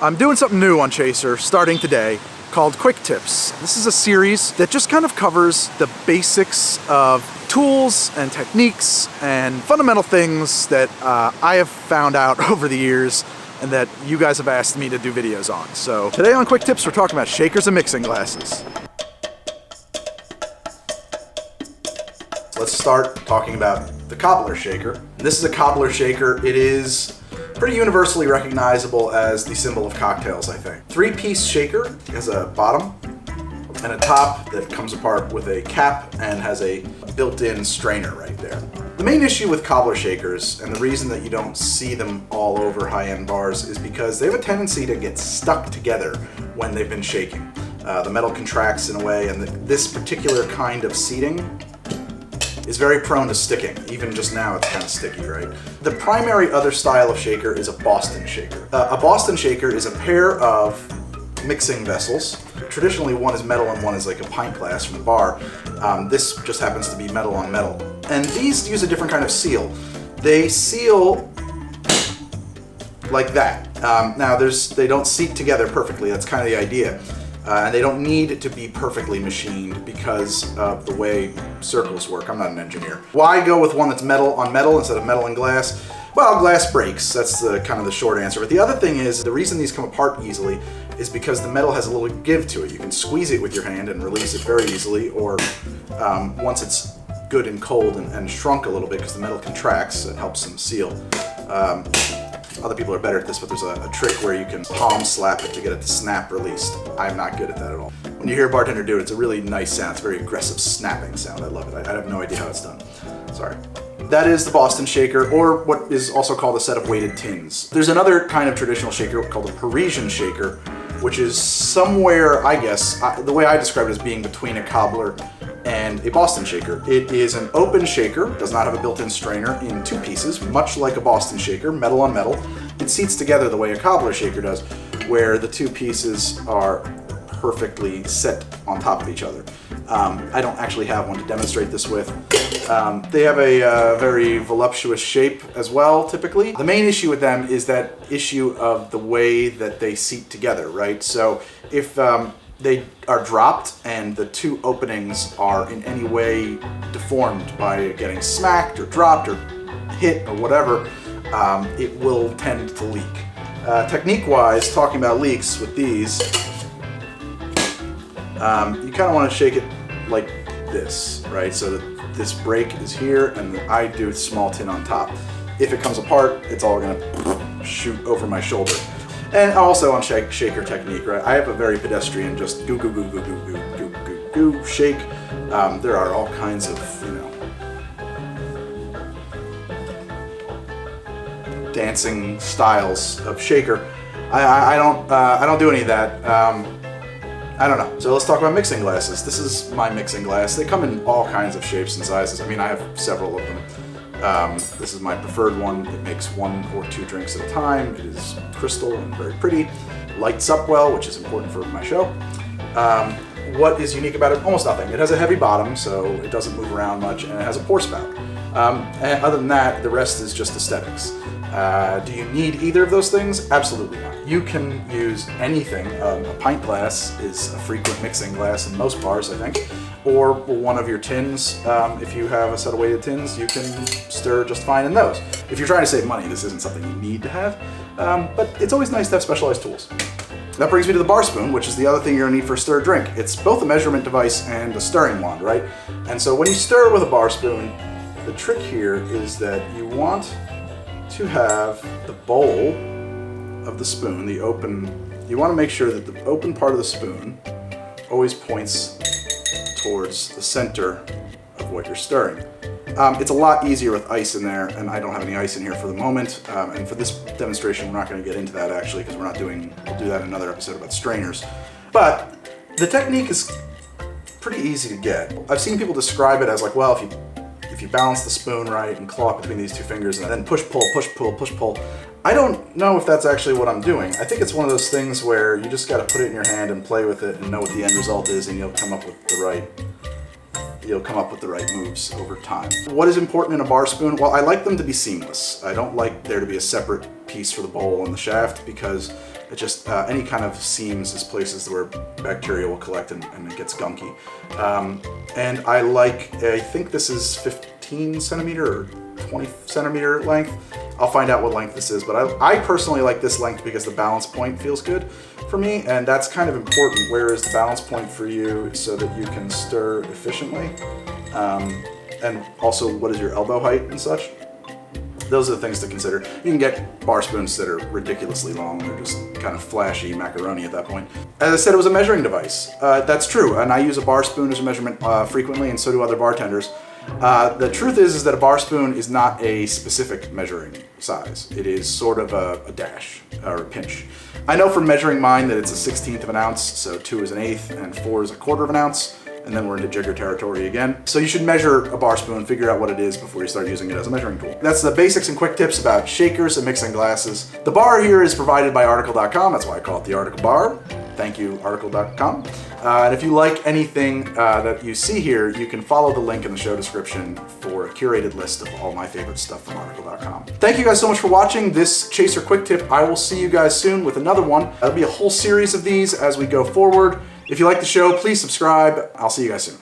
I'm doing something new on Chaser starting today called Quick Tips. This is a series that just kind of covers the basics of tools and techniques and fundamental things that I have found out over the years and that you guys have asked me to do videos on. So today on Quick Tips, we're talking about shakers and mixing glasses. Let's start talking about the cobbler shaker. This is a cobbler shaker. It is pretty universally recognizable as the symbol of cocktails, I think. Three-piece shaker. It has a bottom and a top that comes apart with a cap and has a built-in strainer right there. The main issue with cobbler shakers, and the reason that you don't see them all over high-end bars, is because they have a tendency to get stuck together when they've been shaking. The metal contracts in a way, and this particular kind of seating is very prone to sticking. Even just now it's kind of sticky, right? The primary other style of shaker is a Boston shaker. A Boston shaker is a pair of mixing vessels. Traditionally one is metal and one is like a pint glass from the bar. This just happens to be metal on metal. And these use a different kind of seal. They seal like that. Now they don't seat together perfectly, that's kind of the idea. And they don't need to be perfectly machined because of the way circles work. I'm not an engineer. Why go with one that's metal on metal instead of metal and glass? Well, glass breaks. That's kind of the short answer. But the other thing is, the reason these come apart easily is because the metal has a little give to it. You can squeeze it with your hand and release it very easily, or once it's good and cold and shrunk a little bit because the metal contracts, it helps them seal. Other people are better at this, but there's a trick where you can palm slap it to get it to snap released. I'm not good at that at all. When you hear a bartender do it, it's a really nice sound. It's a very aggressive snapping sound. I love it. I have no idea how it's done. Sorry. That is the Boston shaker, or what is also called a set of weighted tins. There's another kind of traditional shaker called a Parisian shaker, which is somewhere, I guess, the way I describe it as being between a cobbler and a Boston shaker. It is an open shaker, does not have a built-in strainer, in two pieces, much like a Boston shaker, metal on metal. It seats together the way a cobbler shaker does, where the two pieces are perfectly set on top of each other. I don't actually have one to demonstrate this with. They have a very voluptuous shape as well, typically. The main issue with them is that issue of the way that they seat together, right? So if they are dropped and the two openings are in any way deformed by getting smacked or dropped or hit or whatever, it will tend to leak. Technique-wise, talking about leaks with these, you kind of want to shake it like this, right? So that this break is here and I do small tin on top. If it comes apart, it's all gonna shoot over my shoulder. And also on shaker technique, right? I have a very pedestrian, just goo goo goo goo goo goo goo goo goo shake. There are all kinds of, dancing styles of shaker. I don't do any of that. I don't know. So let's talk about mixing glasses. This is my mixing glass. They come in all kinds of shapes and sizes. I mean, I have several of them. This is my preferred one. It makes 1 or 2 drinks at a time. It is crystal and very pretty. Lights up well, which is important for my show. What is unique about it? Almost nothing. It has a heavy bottom, so it doesn't move around much, and it has a pour spout. And other than that, the rest is just aesthetics. Do you need either of those things? Absolutely not. You can use anything. A pint glass is a frequent mixing glass in most bars, I think. Or one of your tins. If you have a set of weighted tins, you can stir just fine in those. If you're trying to save money, this isn't something you need to have. But it's always nice to have specialized tools. That brings me to the bar spoon, which is the other thing you're gonna need for a stir drink. It's both a measurement device and a stirring wand, right? And so when you stir with a bar spoon, the trick here is that you want to have the bowl of the spoon, you want to make sure that the open part of the spoon always points towards the center of what you're stirring. It's a lot easier with ice in there, and I don't have any ice in here for the moment. And for this demonstration, we're not going to get into that actually, because we'll do that in another episode about strainers. But the technique is pretty easy to get. I've seen people describe it as like, well, if you balance the spoon right and claw it between these two fingers and then push, pull, push, pull, push, pull. I don't know if that's actually what I'm doing. I think it's one of those things where you just got to put it in your hand and play with it and know what the end result is, and you'll come up with the right moves over time. What is important in a bar spoon? Well, I like them to be seamless. I don't like there to be a separate piece for the bowl and the shaft, because It just, any kind of seams is places where bacteria will collect and it gets gunky. And I think this is 15 centimeter or 20 centimeter length. I'll find out what length this is, but I personally like this length because the balance point feels good for me, and that's kind of important. Where is the balance point for you so that you can stir efficiently? And also, what is your elbow height and such? Those are the things to consider. You can get bar spoons that are ridiculously long. They're just kind of flashy macaroni at that point. As I said, it was a measuring device. That's true, and I use a bar spoon as a measurement frequently, and so do other bartenders. The truth is that a bar spoon is not a specific measuring size. It is sort of a dash, or a pinch. I know from measuring mine that it's a 1/16 of an ounce, so 2 is an eighth, and 4 is a quarter of an ounce. And then we're into jigger territory again. So you should measure a bar spoon, figure out what it is before you start using it as a measuring tool. That's the basics and quick tips about shakers and mixing glasses. The bar here is provided by Article.com. That's why I call it the Article Bar. Thank you, Article.com. And if you like anything that you see here, you can follow the link in the show description for a curated list of all my favorite stuff from Article.com. Thank you guys so much for watching this Chaser Quick Tip. I will see you guys soon with another one. There'll be a whole series of these as we go forward. If you like the show, please subscribe. I'll see you guys soon.